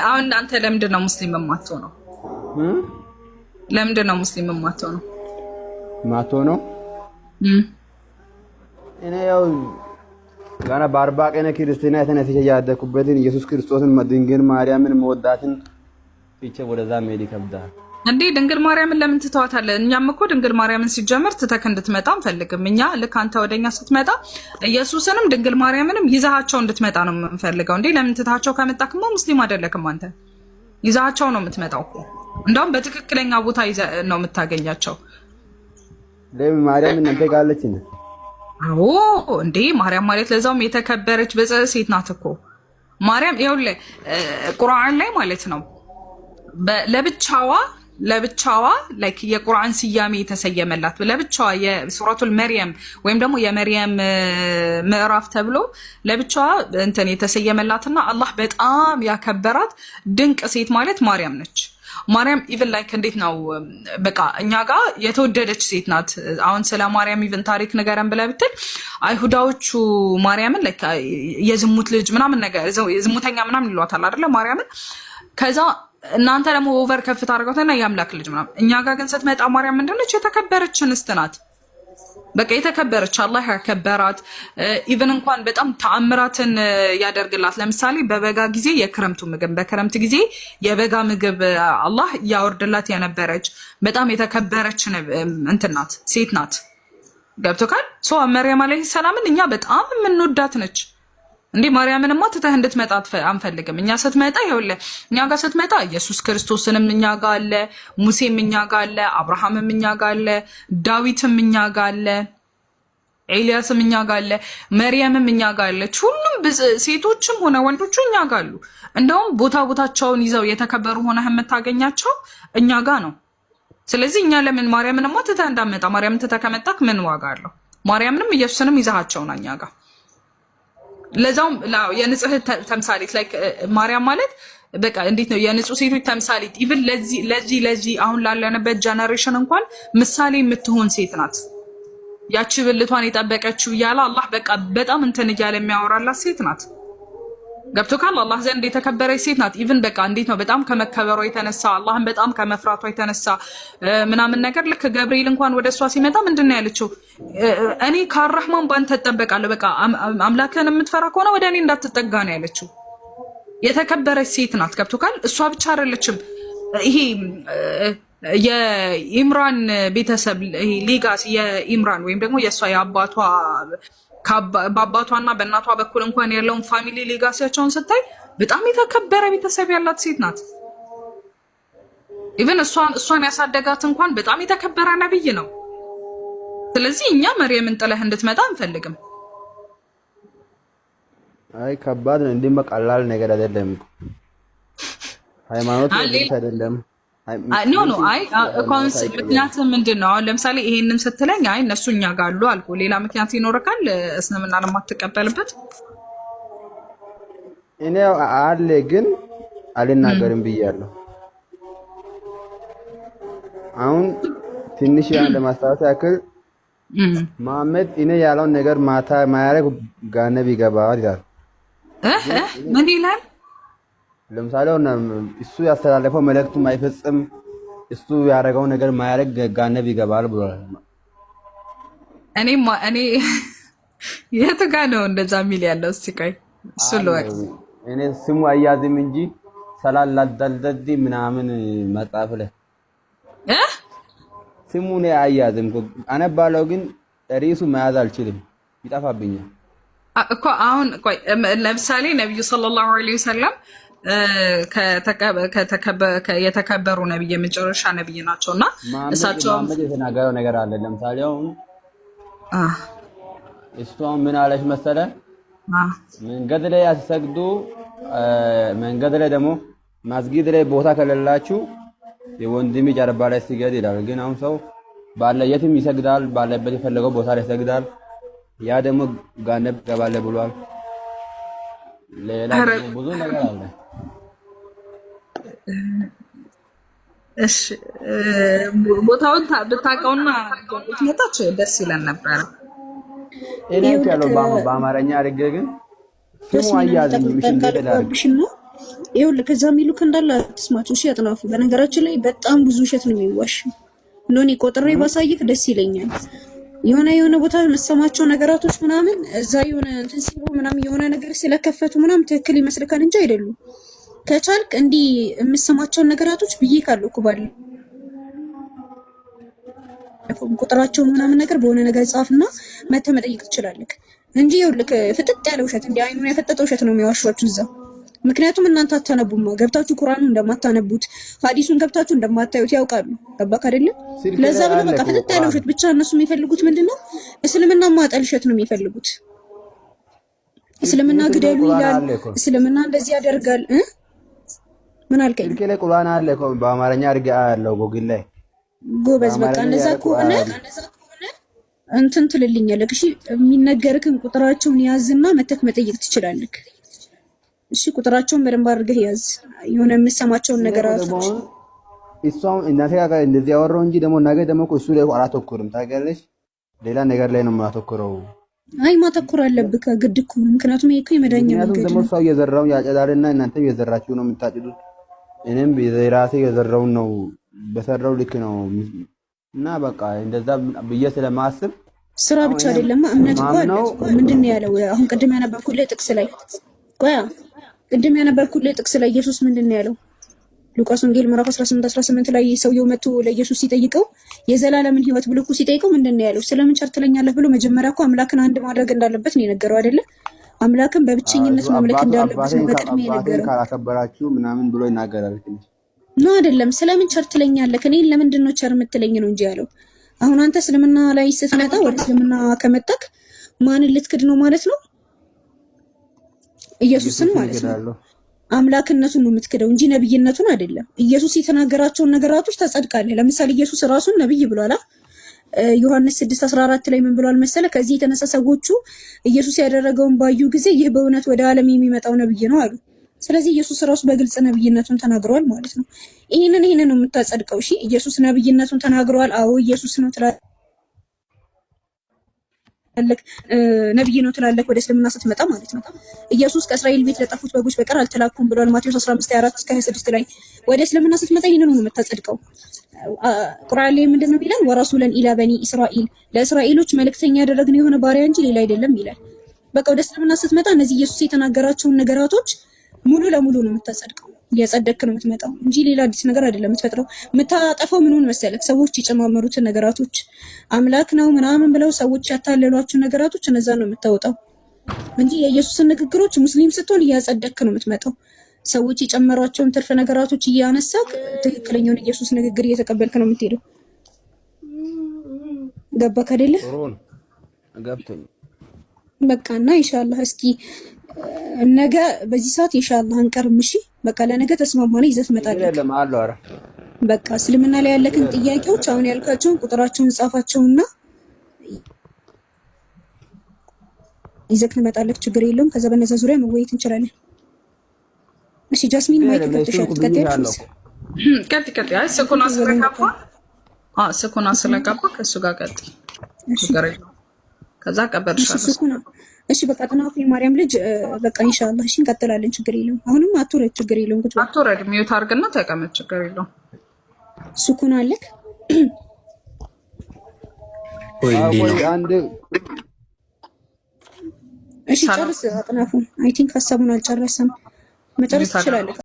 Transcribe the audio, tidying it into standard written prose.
አሁን አንተ ለምንድን ነው ሙስሊም የማትሆነው? ለምንድን ነው ሙስሊም የማትሆነው? ማትሆነው እኔ ያው ገና በአርባ ቀን ክርስትና የተነስቼ ያደኩበትን ኢየሱስ ክርስቶስን ድንግል ማርያምን መወዳትን ፍቼ ወደዛ መሄድ ይከብዳል። እንዴ ድንግል ማርያምን ለምን ትተዋታለህ? እኛም እኮ ድንግል ማርያምን ሲጀመር ትተክ እንድትመጣ አንፈልግም። እኛ ልክ አንተ ወደኛ ስትመጣ ኢየሱስንም ድንግል ማርያምንም ይዛሃቸው እንድትመጣ ነው የምንፈልገው። እንዴ ለምን ትታቸው ከመጣክማ ሙስሊም አይደለክም አንተ። ይዛሃቸው ነው የምትመጣው እኮ። እንደውም በትክክለኛ ቦታ ነው የምታገኛቸው። ለምን ማርያም እናንተ ጋለች ነው? አዎ እንዴ ማርያም ማለት ለዛውም የተከበረች በጽህ ሴት ናት እኮ ማርያም። ይኸውልህ ቁርአን ላይ ማለት ነው ለብቻዋ ላይክ የቁርአን ስያሜ የተሰየመላት ለብቻዋ የሱረቱል መርየም ወይም ደግሞ የመርየም ምዕራፍ ተብሎ ለብቻዋ እንትን የተሰየመላትና አላህ በጣም ያከበራት ድንቅ ሴት ማለት ማርያም ነች። ማርያም ኢቭን ላይክ እንዴት ነው በቃ እኛ ጋር የተወደደች ሴት ናት። አሁን ስለ ማርያም ኢቭን ታሪክ ነገረን ብለህ ብትል አይሁዳዎቹ ማርያምን ላይክ የዝሙት ልጅ ምናምን ነገር ዝሙተኛ ምናምን ይሏታል አይደለ ማርያምን። ከዛ እናንተ ደግሞ ኦቨር ከፍታ አድርገውትና የአምላክ ልጅ ምናምን። እኛ ጋር ግን ስትመጣ ማርያም ምንድነች? የተከበረች እንስት ናት። በቃ የተከበረች አላህ ያከበራት። ኢቭን እንኳን በጣም ተአምራትን ያደርግላት። ለምሳሌ በበጋ ጊዜ የክረምቱ ምግብ፣ በክረምት ጊዜ የበጋ ምግብ አላህ ያወርድላት የነበረች በጣም የተከበረች እንትን ናት፣ ሴት ናት። ገብቶካል? ሶ መርያም አለይሂ ሰላምን እኛ በጣም የምንወዳት ነች። እንዴ ማርያምንማ ትተህ እንድትመጣ አንፈልግም። እኛ ስትመጣ ይኸውልህ እኛ ጋር ስትመጣ ኢየሱስ ክርስቶስንም እኛ ጋር አለ፣ ሙሴም እኛ ጋር አለ፣ አብርሃምም እኛ ጋር አለ፣ ዳዊትም እኛ ጋር አለ፣ ኤልያስም እኛ ጋር አለ፣ መርያምም እኛ ጋር አለች። ሁሉም ሴቶችም ሆነ ወንዶቹ እኛ ጋር አሉ። እንደውም ቦታቸውን ይዘው የተከበሩ ሆነህ የምታገኛቸው እኛ ጋር ነው። ስለዚህ እኛ ለምን ማርያምንማ ትተህ እንዳመጣ? ማርያምን ትተህ ከመጣክ ምን ዋጋ አለው? ማርያምንም ኢየሱስንም ይዛሃቸውና እኛ ጋር ለዛውም የንጽህ ተምሳሌት ላይክ ማርያም ማለት በቃ እንዴት ነው የንጹህ ሴቶች ተምሳሌት። ኢቭን ለዚህ አሁን ላለንበት ጀነሬሽን እንኳን ምሳሌ የምትሆን ሴት ናት። ያቺ ብልቷን የጠበቀችው እያለ አላህ በቃ በጣም እንትን እያለ የሚያወራላት ሴት ናት። ገብቶካል? አላህ ዘንድ የተከበረች ሴት ናት። ኢቭን በቃ እንዴት ነው በጣም ከመከበሯ የተነሳ አላህን በጣም ከመፍራቷ የተነሳ ምናምን ነገር ልክ ገብርኤል እንኳን ወደ እሷ ሲመጣ ምንድን ነው ያለችው? እኔ ከአራህማን ባንተ እጠበቃለሁ፣ በቃ አምላክህን የምትፈራ ከሆነ ወደ እኔ እንዳትጠጋ ነው ያለችው። የተከበረች ሴት ናት። ገብቶካል? እሷ ብቻ አይደለችም። ይሄ የኢምራን ቤተሰብ ይሄ ሌጋሲ የኢምራን ወይም ደግሞ የእሷ የአባቷ በአባቷና በእናቷ በኩል እንኳን ያለውን ፋሚሊ ሌጋሲያቸውን ስታይ በጣም የተከበረ ቤተሰብ ያላት ሴት ናት። ኢቭን እሷን ያሳደጋት እንኳን በጣም የተከበረ ነብይ ነው። ስለዚህ እኛ መርየምን ጥለህ እንድትመጣ አንፈልግም። አይ ከባድ ነው። እንዲህ በቀላል ነገር አይደለም። ሃይማኖት አይደለም። ኖ አይ ኮንስ ምክንያት ምንድን ነው? አሁን ለምሳሌ ይሄንን ስትለኝ አይ እነሱ እኛ ጋር አሉ አልኩ። ሌላ ምክንያት ይኖርካል እስልምና ለማትቀበልበት? እኔ አለ ግን አልናገርም ብያለሁ። አሁን ትንሽ ያን ለማስታወስ ያክል መሐመድ እኔ ያለውን ነገር ማታ ማያረግ ጋነብ ይገባል ይላል። ምን ይላል? ለምሳሌ እሱ ያስተላለፈው መልእክቱ ማይፈጽም እሱ ያደረገው ነገር ማያረግ ጋነብ ይገባል ብሏል። እኔ የት ጋር ነው እንደዛ የሚል ያለው? እስቲ ቆይ እሱ ለወቅ እኔ ስሙ አያዝም እንጂ ሰላላልደልደዲ ምናምን መጽሐፍ ላይ ስሙ ነው አያዝም አነባለው፣ ግን ሪሱ መያዝ አልችልም፣ ይጠፋብኛል እኮ። አሁን ቆይ ለምሳሌ ነብዩ ሰለላሁ ዐለይሂ ወሰለም የተከበሩ ነብይ የመጨረሻ ነብይ ናቸውና እሳቸው የተናገረው ነገር አለ። ለምሳሌ አሁን እሷም ምን አለች መሰለ? መንገድ ላይ ያሰግዱ፣ መንገድ ላይ ደግሞ መስጊድ ላይ ቦታ ከሌላችሁ የወንድም ጀርባ ላይ ሲገድ ይላል። ግን አሁን ሰው ባለ የትም ይሰግዳል፣ ባለበት የፈለገው ቦታ ላይ ይሰግዳል። ያ ደግሞ ጋነብ ገባለ ብሏል። ሌላ ብዙ ነገር አለ። እሺ ቦታውን ብታውቀውና ብትመጣች ደስ ይለን ነበር። እኔ ያለው በአማርኛ አድርጌ ግን ስሙ አያዝም። ምሽን ገደላርግሽና ይኸውልህ ከዛ የሚሉክ እንዳለ አትስማቸው እሺ። አጥናፉ በነገራችን ላይ በጣም ብዙ ውሸት ነው የሚዋሽ። እንደኔ ቆጥሬ ባሳይክ ደስ ይለኛል። የሆነ ቦታ መሰማቸው ነገራቶች ምናምን እዛ የሆነ እንትን ሲሉ ምናምን የሆነ ነገር ስለከፈቱ ምናምን ትክክል ይመስልካል እንጂ አይደሉም። ከቻልክ እንዲህ የምሰማቸውን ነገራቶች ብዬ ካለው ኩባል ቁጥራቸውን ምናምን ነገር በሆነ ነገር ጻፍና መተህ መጠየቅ ትችላለህ እንጂ ይኸውልህ ፍጥጥ ያለ ውሸት እንዲህ አይኑን ያፈጠጠ ውሸት ነው የሚዋሿችሁ እዛ። ምክንያቱም እናንተ አታነቡም፣ ገብታችሁ ቁርአኑን እንደማታነቡት ሐዲሱን ገብታችሁ እንደማታዩት ያውቃሉ። ገባክ አይደለም? ለዛ ብለው በቃ ፍጥጥ ያለ ውሸት ብቻ እነሱ የሚፈልጉት ምንድነው? እስልምና ማጠል ውሸት ነው የሚፈልጉት። እስልምና ግደሉ ይላል፣ እስልምና እንደዚህ ያደርጋል። ምን አልከኝ? ስልኬ ላይ ቁርአን አለ እኮ በአማርኛ አድርጌ አያለው ጎግል ላይ። ጎበዝ በቃ እንደዛ ከሆነ እንትን ትልልኛለህ። እሺ የሚነገርክን ቁጥራቸውን ያዝና መተክ መጠየቅ ትችላለህ። እሺ ቁጥራቸውን በደንብ አድርገህ ያዝ። የሆነ የምሰማቸውን ነገር አጥቶች እሷም እናቴ ጋር እንደዚህ ያወራው እንጂ ደግሞ ነገ ደግሞ እሱ ላይ አላተኩርም። ታውቂያለሽ፣ ሌላ ነገር ላይ ነው የማተኩረው። አይ ማተኩር አለብህ ግድ እኮ ነው። ምክንያቱም ይሄ እኮ የመዳኛ መንገድ ነው። ደግሞ ሰው እየዘራው ያጨዳልና እናንተም እየዘራችሁ ነው የምታጭዱት። እኔም የራሴ የዘራው ነው በሰራው ልክ ነው እና በቃ እንደዛ ብዬ ስለማስብ ስራ ብቻ አይደለም እምነት እኮ አለ። ምንድነው ያለው? አሁን ቅድም ያነበብኩልህ ጥቅስ ላይ ቆያ ቅድም ያነበብኩልህ ጥቅስ ላይ ኢየሱስ ምንድነው ያለው? ሉቃስ ወንጌል ምዕራፍ 18 ላይ ሰውየው መጥቶ ለኢየሱስ ሲጠይቀው የዘላለምን ሕይወት ብሎ እኮ ሲጠይቀው ምንድነው ያለው? ስለምን ቸር ትለኛለህ ብሎ መጀመሪያ እኮ አምላክን አንድ ማድረግ እንዳለበት ነው የነገረው አይደለ? አምላክን በብቸኝነት ማምለክ እንዳለበት ነው በቅድሚያ የነገረው። ካላከበራችሁ ምናምን ብሎ ይናገራል። ነው አይደለም? ስለምን ቸር ትለኛለህ? እኔን ለምንድን ነው ቸር የምትለኝ ነው እንጂ ያለው። አሁን አንተ እስልምና ላይ ስትመጣ ወደ እስልምና ከመጣክ ማንን ልትክድ ነው ማለት ነው? ኢየሱስን ማለት ነው። አምላክነቱን ነው የምትክደው እንጂ ነብይነቱን አይደለም። ኢየሱስ የተናገራቸውን ነገራቶች ታጸድቃለህ። ለምሳሌ ኢየሱስ ራሱን ነብይ ብሏል። ዮሐንስ 6:14 ላይ ምን ብሏል መሰለ? ከዚህ የተነሳ ሰዎቹ ኢየሱስ ያደረገውን ባዩ ጊዜ ይህ በእውነት ወደ ዓለም የሚመጣው ነብይ ነው አሉ። ስለዚህ ኢየሱስ ራሱ በግልጽ ነብይነቱን ተናግሯል ማለት ነው። ይሄንን ነው የምታጸድቀው። እሺ ኢየሱስ ነብይነቱን ተናግሯል። አዎ ኢየሱስ ነው ትላለህ፣ ነብይ ነው ትላለህ ወደ እስልምና ስትመጣ ማለት ነው። ኢየሱስ ከእስራኤል ቤት ለጠፉት በጎች በቀር አልተላኩም ብሏል ማቴዎስ 15:24-26 ላይ። ወደ እስልምና ስትመጣ ይሄንን ነው የምታጸድቀው። ቁርአን ላይ ምንድነው ይላል? ወራሱለን ኢላ በኒ እስራኤል፣ ለእስራኤሎች መልእክተኛ ያደረግነው የሆነ ባሪያ እንጂ ሌላ አይደለም ይላል። በቃ ወደ እስልምና ስትመጣ እነዚህ ኢየሱስ የተናገራቸውን ነገራቶች ሙሉ ለሙሉ ነው የምታጸድቀው። እያጸደቅክ ነው የምትመጣው እንጂ ሌላ አዲስ ነገር አይደለም የምትፈጥረው። የምታጠፋው ምኑን መሰለክ? ሰዎች የጨማመሩትን ነገራቶች አምላክ ነው ምናምን ብለው ሰዎች ያታለሏቸው ነገራቶች እነዛ ነው የምታወጣው እንጂ የኢየሱስን ንግግሮች ሙስሊም ስትሆን እያጸደቅክ ነው የምትመጣው። ሰዎች የጨመሯቸውን ትርፍ ነገራቶች እያነሳክ ትክክለኛውን ኢየሱስ ንግግር እየተቀበልክ ነው የምትሄደው። ገባክ አይደለ? ገብቶኝ በቃና ኢንሻአላህ እስኪ ነገ በዚህ ሰዓት ኢንሻአላህ አንቀርም። እሺ በቃ ለነገ ተስማማን፣ ይዘህ ትመጣለህ። በቃ እስልምና ላይ ያለክን ጥያቄዎች አሁን ያልካቸውን ቁጥራቸውን ጻፋቸውና ይዘህ ትመጣለህ። ችግር የለውም። ከዛ በነዛ ዙሪያ መወያየት እንችላለን። እሺ ጃስሚን ማይክ ከተሻለ ቀጥ አይ ስኩና ስለገባ ከሱ ጋር ቀጥ ችግር የለውም። ከዛ ቀበርሻለሁ። እሺ በቃ ጥናቱ የማርያም ልጅ በቃ ኢንሻአላህ እሺ እንቀጥላለን። ችግር የለውም። አሁንም አትወረድ፣ ችግር የለውም። ቁጭ አትወረድ፣ ሚውት አድርግና ተቀመጥ፣ ችግር የለውም። ሱኩን አለክ ወይ አንድ እሺ ጨርስ አጥናፉ። አይ ቲንክ ሀሳቡን አልጨረሰም። መጨረስ ትችላለህ።